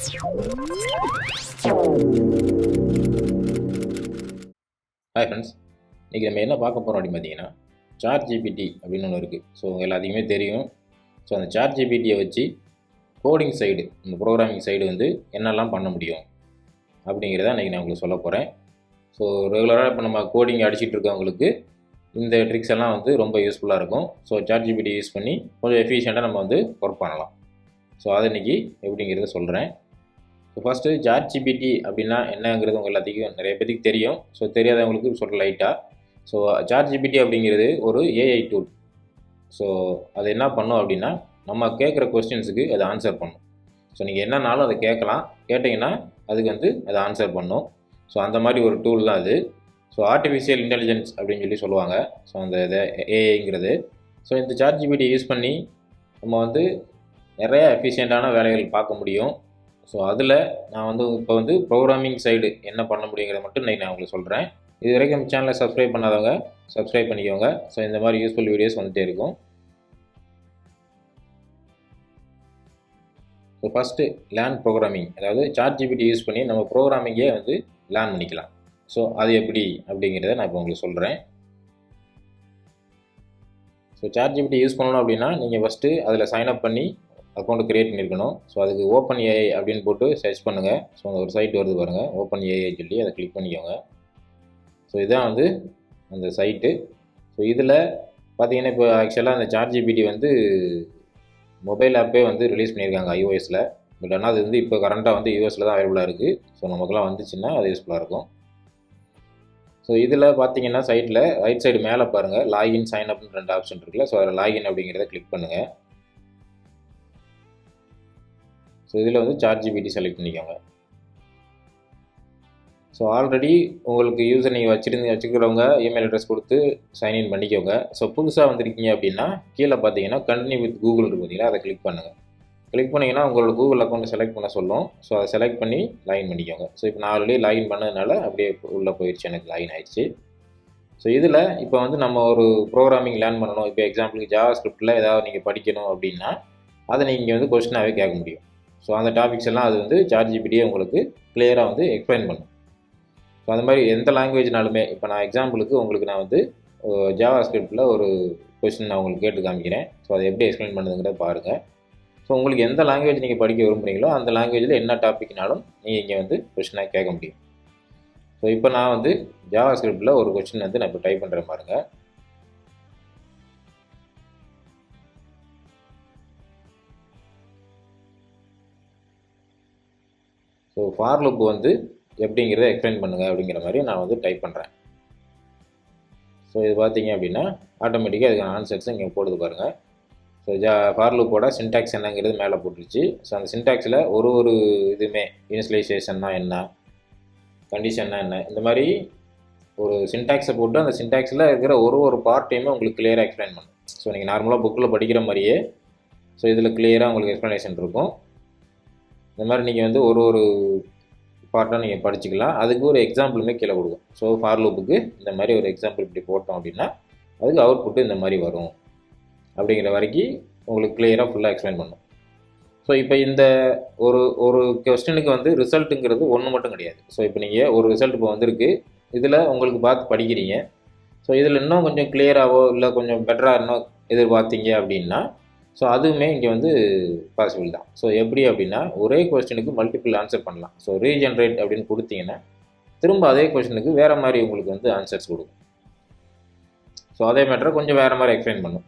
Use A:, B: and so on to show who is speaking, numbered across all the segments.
A: Hi friends, இன்றைக்கி நம்ம என்ன பார்க்க போகிறோம் அப்படின்னு பார்த்தீங்கன்னா, ChatGPT அப்படின்னு ஒன்று இருக்குது. ஸோ எல்லாத்துக்குமே தெரியும். ஸோ அந்த ChatGPTயை வச்சு கோடிங் சைடு, இந்த ப்ரோக்ராமிங் சைடு வந்து என்னெல்லாம் பண்ண முடியும் அப்படிங்கிறத இன்றைக்கி நான் உங்களுக்கு சொல்ல போகிறேன். ஸோ ரெகுலராக இப்போ நம்ம கோடிங் அடிச்சிட்டு இருக்கவங்களுக்கு இந்த ட்ரிக்ஸ் எல்லாம் வந்து ரொம்ப யூஸ்ஃபுல்லாக இருக்கும். ஸோ ChatGPT யூஸ் பண்ணி கொஞ்சம் எஃபிஷியண்ட்டாக நம்ம வந்து ஒர்க் பண்ணலாம். ஸோ அதை இன்றைக்கி எப்படிங்கிறத சொல்கிறேன். ஸோ ஃபஸ்ட்டு ChatGPT அப்படின்னா என்னங்கிறது உங்கள் எல்லாத்துக்கும் நிறைய பேருக்கு தெரியும். ஸோ தெரியாதவங்களுக்கு சொல்கிற லைட்டாக. ஸோ ChatGPT அப்படிங்கிறது ஒரு ஏஐ டூல். ஸோ அது என்ன பண்ணும் அப்படின்னா, நம்ம கேட்குற கொஸ்டின்ஸுக்கு அது ஆன்சர் பண்ணும். ஸோ நீங்கள் என்னன்னாலும் அதை கேட்டிங்கன்னா அதுக்கு வந்து அது ஆன்சர் பண்ணும். ஸோ அந்த மாதிரி ஒரு டூல் தான் அது. ஸோ ஆர்டிஃபிஷியல் இன்டெலிஜென்ஸ் அப்படின்னு சொல்லுவாங்க. ஸோ அந்த இதை ஏஐங்கிறது. ஸோ இந்த ChatGPT யூஸ் பண்ணி நம்ம வந்து நிறையா எஃபிஷியண்ட்டான வேலைகள் பார்க்க முடியும். ஸோ அதில் நான் வந்து இப்போ வந்து ப்ரோக்ராமிங் சைடு என்ன பண்ண முடியுங்கிறத மட்டும் நான் உங்களுக்கு சொல்கிறேன். இது வரைக்கும் நம்ம சேனலை சப்ஸ்கிரைப் பண்ணாதவங்க சப்ஸ்கிரைப் பண்ணிக்கோங்க. ஸோ இந்த மாதிரி யூஸ்ஃபுல் வீடியோஸ் வந்துகிட்டே இருக்கும். ஸோ ஃபஸ்ட்டு லேர்ன் ப்ரோக்ராமிங், அதாவது ChatGPT யூஸ் பண்ணி நம்ம ப்ரோக்ராமிங்கே வந்து லேர்ன் பண்ணிக்கலாம். ஸோ அது எப்படி அப்படிங்கிறத நான் இப்போ உங்களுக்கு சொல்கிறேன். ஸோ ChatGPT யூஸ் பண்ணணும் அப்படின்னா நீங்கள் ஃபஸ்ட்டு அதில் சைன்அப் பண்ணி அக்கௌண்ட் க்ரியேட் பண்ணியிருக்கணும். ஸோ அதுக்கு ஓப்பன் ஏஐ அப்படின்னு போட்டு சர்ச் பண்ணுங்கள். ஸோ ஒரு சைட் வருது பாருங்கள், ஓப்பன் ஏஐ சொல்லி அதை கிளிக் பண்ணிக்கோங்க. ஸோ இதுதான் வந்து அந்த சைட்டு. ஸோ இதில் பார்த்தீங்கன்னா இப்போ ஆக்சுவலாக அந்த ChatGPT வந்து மொபைல் ஆப்பே வந்து ரிலீஸ் பண்ணியிருக்காங்க iOSல. பட் ஆனால் அது வந்து இப்போ கரண்ட்டாக வந்து யூஎஸில் தான் அவைலபிளாக இருக்குது. ஸோ நமக்குலாம் வந்துச்சுன்னா அது யூஸ்ஃபுல்லாக இருக்கும். ஸோ இதில் பார்த்தீங்கன்னா சைட்டில் ரைட் சைடு மேலே பாருங்கள், லாகின் சைன் அப்னு 2 ஆப்ஷன் இருக்குல்ல. ஸோ அதில் லாகின் அப்படிங்கிறத கிளிக் பண்ணுங்கள். ஸோ இதில் வந்து ChatGPT செலக்ட் பண்ணிக்கோங்க. ஸோ ஆல்ரெடி உங்களுக்கு யூசர் நீங்கள் வச்சுக்கிறவங்க இமெயில் அட்ரஸ் கொடுத்து சைன்இன் பண்ணிக்கோங்க. ஸோ புதுசாக வந்திருக்கீங்க அப்படின்னா கீழே பார்த்தீங்கன்னா கண்டினியூ வித் கூகுள் இருக்கு பார்த்தீங்களா, அதை கிளிக் பண்ணுங்கள். கிளிக் பண்ணிங்கன்னா உங்களோட கூகுள் அக்கௌண்ட்டை செலக்ட் பண்ண சொல்லும். ஸோ அதை செலக்ட் பண்ணி லாகின் பண்ணிக்கோங்க. ஸோ இப்போ நான் ஆல்ரெடி லாகின் பண்ணதுனால அப்படியே உள்ளே போயிடுச்சு, எனக்கு லாகின் ஆயிடுச்சு. ஸோ இதில் இப்போ வந்து நம்ம ஒரு ப்ரோக்ராமிங் லேர்ன் பண்ணணும். இப்போ எக்ஸாம்பிளுக்கு ஜாவாஸ்கிரிப்டில் ஏதாவது நீங்கள் படிக்கணும் அப்படின்னா அதை நீங்கள் வந்து கொஸ்டினாகவே கேட்க முடியும். ஸோ அந்த டாபிக்ஸ் எல்லாம் அது வந்து ChatGPTயே உங்களுக்கு கிளியராக வந்து எக்ஸ்பிளைன் பண்ணும். ஸோ அந்த மாதிரி எந்த லாங்குவேஜ்னாலுமே, இப்போ நான் எக்ஸாம்பிளுக்கு உங்களுக்கு நான் வந்து ஜாவாஸ்கிரிப்டில் ஒரு கொஸ்டின் நான் உங்களுக்கு கேட்டு காமிக்கிறேன். ஸோ அதை எப்படி எக்ஸ்பிளைன் பண்ணுங்கிறத பாருங்கள். ஸோ உங்களுக்கு எந்த லாங்குவேஜ் நீங்கள் படிக்க விரும்புகிறீங்களோ அந்த லாங்குவேஜில் என்ன டாபிக்னாலும் நீங்கள் இங்கே வந்து கொஸ்டினாக கேட்க முடியும். ஸோ இப்போ நான் வந்து ஜாவாஸ்கிரிப்டில் ஒரு கொஸ்டின் வந்து நான் இப்போ டைப் பண்ணுறேன் பாருங்கள். ஸோ ஃபார் லூப் வந்து எப்படிங்கிறத எக்ஸ்பிளைன் பண்ணுங்கள் அப்படிங்கிற மாதிரி நான் வந்து டைப் பண்ணுறேன். ஸோ இது பார்த்தீங்க அப்படின்னா ஆட்டோமேட்டிக்காக அதுக்கான ஆன்சர்ஸ் இங்கே போடுது பாருங்கள். ஸோ ஃபார் லூப்போட சின்டாக்ஸ் என்னங்கிறது மேலே போட்டுருச்சு. ஸோ அந்த சின்டாக்ஸில் ஒரு இதுவுமே இனிஷியலைசேஷன்னா என்ன, கண்டிஷன்னா என்ன, இந்த மாதிரி ஒரு சின்டாக்ஸை போட்டு அந்த சின்டாக்ஸில் இருக்கிற ஒரு பார்ட்டையுமே உங்களுக்கு கிளியராக எக்ஸ்பிளைன் பண்ணும். ஸோ நீங்கள் நார்மலாக புக்கில் படிக்கிற மாதிரியே ஸோ இதில் கிளியராக உங்களுக்கு எக்ஸ்ப்ளனேஷன் இருக்கும். இந்த மாதிரி நீங்கள் வந்து ஒரு பார்ட்டாக நீங்கள் படிச்சுக்கலாம். அதுக்கு ஒரு எக்ஸாம்பிளுமே கீழே கொடுக்கும். ஸோ ஃபார் லூப்புக்கு இந்த மாதிரி ஒரு எக்ஸாம்பிள் இப்படி போட்டோம் அப்படின்னா அதுக்கு அவுட்புட்டு இந்த மாதிரி வரும் அப்படிங்கிற வரைக்கும் உங்களுக்கு கிளியராக ஃபுல்லாக எக்ஸ்பிளைன் பண்ணும். ஸோ இப்போ இந்த ஒரு கொஸ்டினுக்கு வந்து ரிசல்ட்டுங்கிறது ஒன்று மட்டும் கிடையாது. ஸோ இப்போ நீங்கள் ஒரு ரிசல்ட் இப்போ வந்திருக்கு, இதில் உங்களுக்கு பார்த்து படிக்கிறீங்க. ஸோ இதில் இன்னும் கொஞ்சம் கிளியராகவோ இல்லை கொஞ்சம் பெட்டராக இன்னும் எதிர்பார்த்தீங்க அப்படின்னா ஸோ அதுவுமே இங்கே வந்து பாசிபிள் தான். ஸோ எப்படி அப்படின்னா ஒரே கொஸ்டினுக்கு மல்டிபிள் ஆன்சர் பண்ணலாம். ஸோ ரீஜென்ரேட் அப்படின்னு கொடுத்தீங்கன்னா திரும்ப அதே கொஸ்டினுக்கு வேறு மாதிரி உங்களுக்கு வந்து ஆன்சர்ஸ் கொடுக்கும். ஸோ அதே மேட்டரை கொஞ்சம் வேறு மாதிரி எக்ஸ்பிளைன் பண்ணும்.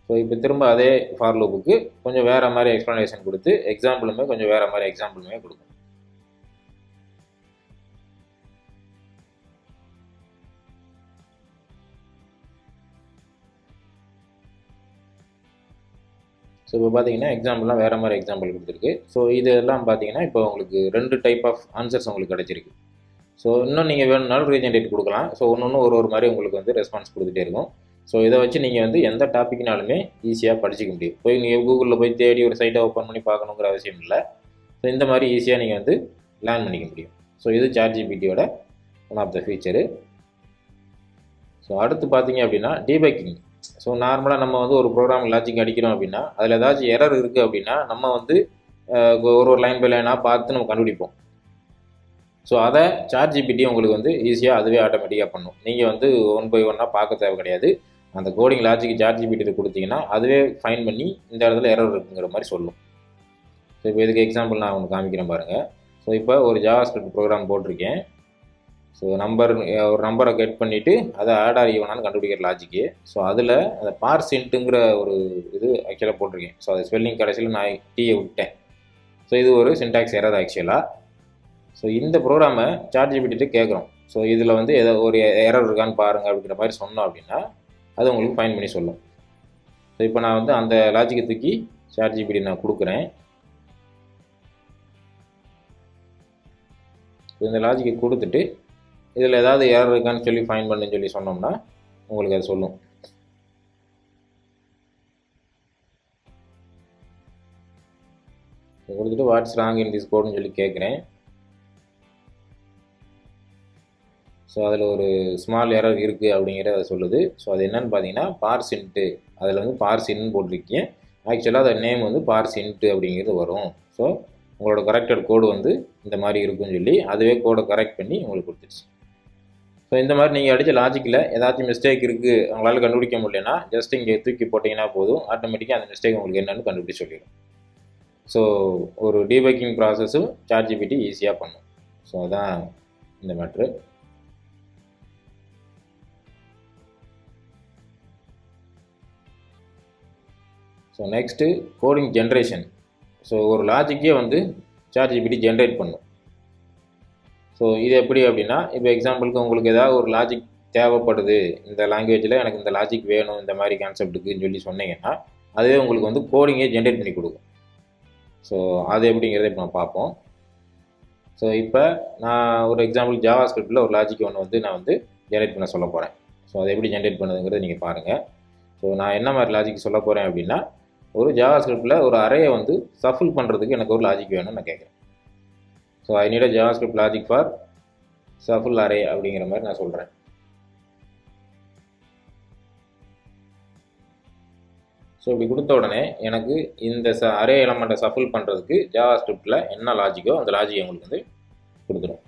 A: ஸோ இப்போ திரும்ப அதே ஃபார் லூப்புக்கு கொஞ்சம் வேறு மாதிரி எக்ஸ்ப்ளனேஷன் கொடுத்து எக்ஸாம்பிளுமே கொஞ்சம் வேறு மாதிரி எக்ஸாம்பிளுமே கொடுக்கும். ஸோ இப்போ பார்த்தீங்கன்னா எக்ஸாம்பிள்லாம் வேறு மாதிரி எக்ஸாம்பிள் கொடுத்துருக்கு. ஸோ இதெல்லாம் பார்த்தீங்கன்னா இப்போ உங்களுக்கு 2 டைப் ஆஃப் ஆன்சர்ஸ் உங்களுக்கு கிடச்சிருக்கு. ஸோ இன்னும் நீங்கள் வேணும்னாலும் ரீஜென்ரேட் கொடுக்கலாம். ஸோ ஒன்று ஒரு மாதிரி உங்களுக்கு வந்து ரெஸ்பான்ஸ் கொடுத்துட்டே இருக்கும். ஸோ இதை வச்சு நீங்கள் வந்து எந்த டாப்பிக்னாலுமே ஈஸியாக படிச்சிக்க முடியும். போய் நீங்கள் கூகுளில் போய் தேடி ஒரு சைட்டை ஓப்பன் பண்ணி பார்க்கணுங்கிற அவசியம் இல்லை. ஸோ இந்த மாதிரி ஈஸியாக நீங்கள் வந்து லேர்ன் பண்ணிக்க முடியும். ஸோ இது ChatGPTயோட one of the feature. So அடுத்து பார்த்தீங்க அப்படின்னா டீபக்கிங். ஸோ நார்மலாக நம்ம வந்து ஒரு ப்ரோக்ராம் லாஜிக் அடிக்கிறோம் அப்படின்னா அதில் ஏதாச்சும் எரர் இருக்குது அப்படின்னா நம்ம வந்து ஒரு லைன் பை லைனாக பார்த்து நம்ம கண்டுபிடிப்போம். ஸோ அதை ChatGPT உங்களுக்கு வந்து ஈஸியாக அதுவே ஆட்டோமேட்டிக்காக பண்ணும். நீங்கள் வந்து ஒன் பை ஒன்னாக பார்க்க தேவை கிடையாது. அந்த கோடிங் லாஜிக் ChatGPT கொடுத்தீங்கன்னா அதுவே ஃபைன் பண்ணி இந்த இடத்துல எரர் இருக்குங்கிற மாதிரி சொல்லும். ஸோ இப்போ இதுக்கு எக்ஸாம்பிள் நான் உங்களுக்கு காமிக்கிறேன் பாருங்கள். ஸோ இப்போ ஒரு ஜாவாஸ்கிரிப்ட் ப்ரோக்ராம் போட்டிருக்கேன். ஸோ ஒரு நம்பரை கெட் பண்ணிவிட்டு அதை ஆட் ஆர் ஈவனான்னு கண்டுபிடிக்கிற லாஜிக்கு. ஸோ அதில் அந்த பார்சின்ட்டுங்கிற ஒரு இது ஆக்சுவலாக போட்டிருக்கேன். ஸோ அது ஸ்பெல்லிங் கடைசியில் நான் டீயை விட்டேன். ஸோ இது ஒரு சின்டாக்ஸ் எரர் ஆக்சுவலாக. ஸோ இந்த ப்ரோக்ராமை ChatGPT கேட்குறோம். ஸோ இதில் வந்து ஏதோ ஒரு எரர் இருக்கான்னு பாருங்கள் அப்படிங்கிற மாதிரி சொன்னோம் அப்படின்னா அது உங்களுக்கு ஃபைன் பண்ணி சொல்லும். ஸோ இப்போ நான் வந்து அந்த லாஜிக்கை தூக்கி ChatGPT நான் கொடுக்குறேன். இந்த லாஜிக்கை கொடுத்துட்டு இதில் ஏதாவது எரர் இருக்கான்னு சொல்லி ஃபைன் பண்ணுன்னு சொல்லி சொன்னோம்னா உங்களுக்கு அது சொல்லும். கொடுத்துட்டு வாட்ஸ் ராங் இன் திஸ் கோட்னு சொல்லி கேட்குறேன். ஸோ அதில் ஒரு ஸ்மால் எரர் இருக்குது அப்படிங்கிறத அதை சொல்லுது. ஸோ அது என்னென்னு பார்த்தீங்கன்னா பார்சின்ட்டு, அதில் வந்து பார்சின்னு போட்டிருக்கீங்க. ஆக்சுவலாக அதோட நேம் வந்து பார்சின்ட்டு அப்படிங்கிறது வரும். ஸோ உங்களோட கரெக்டட் கோடு வந்து இந்த மாதிரி இருக்குன்னு சொல்லி அதுவே கோடை கரெக்ட் பண்ணி உங்களுக்கு கொடுத்துருச்சு. ஸோ இந்த மாதிரி நீங்கள் அடித்த லாஜிக்கில் ஏதாச்சும் மிஸ்டேக் இருக்குது உங்களால் கண்டுபிடிக்க முடியலன்னா ஜஸ்ட் இங்கே தூக்கி போட்டிங்கன்னா போதும், ஆட்டோமேட்டிக்காக அந்த மிஸ்டேக் உங்களுக்கு என்னென்னு கண்டுபிடிச்சி சொல்லிடும். ஸோ ஒரு டீபக்கிங் ப்ராசஸும் ChatGPT ஈஸியாக பண்ணும். ஸோ அதான் இந்த matter. So next coding generation. So ஒரு லாஜிக்கே வந்து ChatGPT ஜென்ரேட் பண்ணும். ஸோ இது எப்படி அப்படின்னா, இப்போ எக்ஸாம்பிளுக்கு உங்களுக்கு ஏதாவது ஒரு லாஜிக் தேவைப்படுது, இந்த லாங்குவேஜில் எனக்கு இந்த லாஜிக் வேணும் இந்த மாதிரி கான்செப்ட்டுக்குன்னு சொல்லி சொன்னீங்கன்னா அதுவே உங்களுக்கு வந்து கோடிங்கே ஜென்ரேட் பண்ணி கொடுக்கும். ஸோ அது எப்படிங்கிறத இப்போ நான் பார்ப்போம். ஸோ இப்போ நான் ஒரு எக்ஸாம்பிள் ஜாவாஸ்கிரிப்டில் ஒரு லாஜிக் ஒன்று வந்து நான் வந்து ஜென்ரேட் பண்ண சொல்ல போகிறேன். ஸோ அதை எப்படி ஜென்ரேட் பண்ணுதுங்கிறத நீங்கள் பாருங்கள். ஸோ நான் என்ன மாதிரி லாஜிக் சொல்ல போகிறேன் அப்படின்னா, ஒரு ஜாவாஸ்கிரிப்டில் ஒரு அரேயை வந்து சஃபில் பண்ணுறதுக்கு எனக்கு ஒரு லாஜிக் வேணும்னு நான் கேட்குறேன். So I need a JavaScript logic for shuffle array அப்படிங்கிற மாதிரி நான் சொல்கிறேன். ஸோ இப்படி கொடுத்த உடனே எனக்கு இந்த அரே எலமெண்ட்டை சஃபில் பண்ணுறதுக்கு ஜாவாஸ்கிரிப்டில் என்ன லாஜிக்கோ அந்த லாஜிக் உங்களுக்கு வந்து கொடுத்துரும்.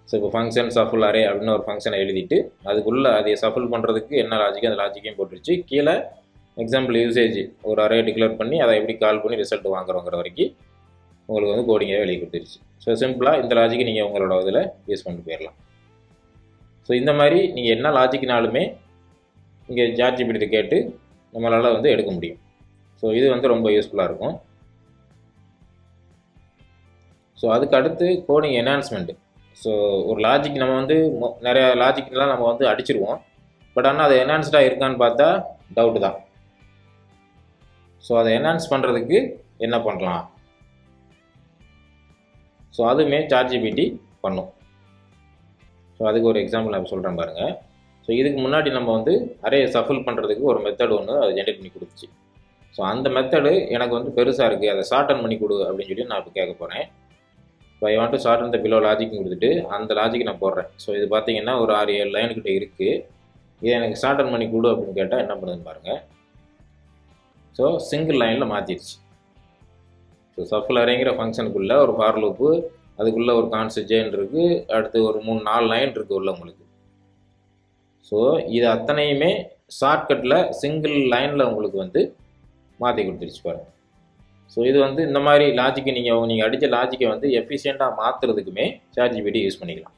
A: ஸோ இப்போ ஃபங்க்ஷன் சஃபில் அரே அப்படின்னு ஒரு ஃபங்க்ஷனை எழுதிட்டு அதுக்குள்ளே அதை சஃபில் பண்ணுறதுக்கு என்ன லாஜிக்கோ அந்த லாஜிக்கையும் போட்டுருச்சு. கீழே எக்ஸாம்பிள் யூசேஜ் ஒரு அரே டிக்ளேர் பண்ணி அதை எப்படி கால் பண்ணி ரிசல்ட் வாங்குறோங்கிற வரைக்கும் உங்களுக்கு வந்து கோடிங்கே வெளியே கொடுத்துருச்சு. ஸோ சிம்பிளாக இந்த லாஜிக்கு நீங்கள் உங்களோட இதில் யூஸ் பண்ணிட்டு போயிடலாம். ஸோ இந்த மாதிரி நீங்கள் என்ன லாஜிக்னாலுமே இங்கே ChatGPT கேட்டு நம்மளால் வந்து எடுக்க முடியும். ஸோ இது வந்து ரொம்ப யூஸ்ஃபுல்லாக இருக்கும். ஸோ அதுக்கு அடுத்து கோடிங் என்ஹான்ஸ்மெண்ட்டு. ஸோ ஒரு லாஜிக் நம்ம வந்து நிறையா லாஜிக்லாம் நம்ம வந்து அடிச்சிருவோம். பட் ஆனால் அது என்ஹான்ஸ்டாக இருக்கான்னு பார்த்தா டவுட்டு தான். ஸோ அதை என்ஹான்ஸ் பண்ணுறதுக்கு என்ன பண்ணலாம்? ஸோ அதுவுமே ChatGPT பண்ணும். ஸோ அதுக்கு ஒரு எக்ஸாம்பிள் நான் சொல்கிறேன் பாருங்கள். ஸோ இதுக்கு முன்னாடி நம்ம வந்து அரேயை சஃபில் பண்ணுறதுக்கு ஒரு மெத்தட் ஒன்று அதை ஜென்ரேட் பண்ணி கொடுத்துச்சு. ஸோ அந்த மெத்தடு எனக்கு வந்து பெருசாக இருக்குது, அதை ஷார்டன் பண்ணி கொடு அப்படின்னு சொல்லி நான் இப்போ கேட்க போகிறேன். So I want to shorten the below logic கொடுத்துட்டு அந்த லாஜிக் நான் போடுறேன். ஸோ இது பார்த்தீங்கன்னா ஒரு 6-7 லைனுக்கிட்ட இருக்குது. இதை எனக்கு ஷார்டன் பண்ணி கொடு அப்படின்னு கேட்டால் என்ன பண்ணுதுன்னு பாருங்கள். ஸோ சிங்கிள் லைனில் மாற்றிடுச்சு. ஸோ சஃபில் அரேங்கிற ஃபங்க்ஷனுக்குள்ளே ஒரு ஃபார் லூப்பு, அதுக்குள்ளே ஒரு கான்ஸ்டன்ட் செயின் இருக்குது, அடுத்து ஒரு 3-4 லைன் இருக்குது உள்ள உங்களுக்கு. ஸோ இது அத்தனையுமே ஷார்ட்கட்டில் சிங்கிள் லைனில் உங்களுக்கு வந்து மாற்றி கொடுத்துருச்சு பாருங்கள். ஸோ இது வந்து இந்த மாதிரி லாஜிக்கை நீங்கள் அடித்த லாஜிக்கை வந்து எஃபிஷியண்ட்டாக மாற்றுறதுக்குமே ChatGPT யூஸ் பண்ணிக்கலாம்.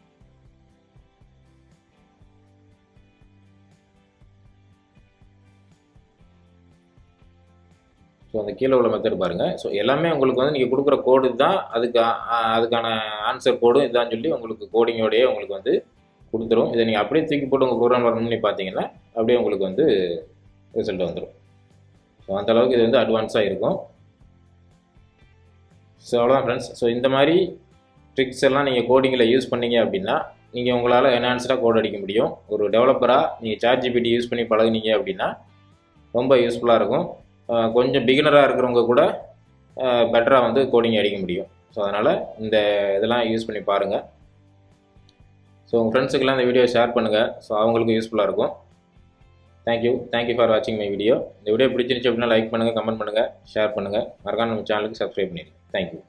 A: ஸோ அந்த கீழே உள்ள மெத்தட் பாருங்கள். ஸோ எல்லாமே உங்களுக்கு வந்து நீங்கள் கொடுக்குற கோடு தான் அதுக்கான ஆன்சர் கோடும் இதான்னு சொல்லி உங்களுக்கு கோடிங்கோடையே உங்களுக்கு வந்து கொடுத்துரும். இதை நீங்கள் அப்படியே தூக்கி போட்டு உங்கள் ப்ரோக்ராம் ரன் பண்ணி பார்த்தீங்கன்னா அப்படியே உங்களுக்கு வந்து ரிசல்ட் வந்துடும். ஸோ அந்தளவுக்கு இது வந்து அட்வான்ஸாக இருக்கும். ஸோ அவ்வளோதான் ஃப்ரெண்ட்ஸ். ஸோ இந்த மாதிரி ட்ரிக்ஸ் எல்லாம் நீங்கள் கோடிங்கில் யூஸ் பண்ணீங்க அப்படின்னா நீங்கள் உங்களால் என்ஹான்ஸ்டாக கோட் அடிக்க முடியும். ஒரு டெவலப்பராக நீங்கள் ChatGPT யூஸ் பண்ணி பழகுனீங்க அப்படின்னா ரொம்ப யூஸ்ஃபுல்லாக இருக்கும். கொஞ்சம் பிகினராக இருக்கிறவங்க கூட பெட்டராக வந்து கோடிங் அடிக்க முடியும். ஸோ அதனால் இந்த இதெல்லாம் யூஸ் பண்ணி பாருங்கள். ஸோ உங்கள் ஃப்ரெண்ட்ஸுக்கெல்லாம் இந்த வீடியோ ஷேர் பண்ணுங்கள். ஸோ அவங்களுக்கும் யூஸ்ஃபுல்லாக இருக்கும். தேங்க்யூ ஃபார் வாட்சிங் மை வீடியோ. இந்த வீடியோ பிடிச்சிருந்துச்சு அப்படின்னா லைக் பண்ணுங்கள், கமெண்ட் பண்ணுங்கள், ஷேர் பண்ணுங்கள். மறக்காம நம்ம சேனலுக்கு சப்ஸ்கிரைப் பண்ணிடுங்க. தேங்க்யூ.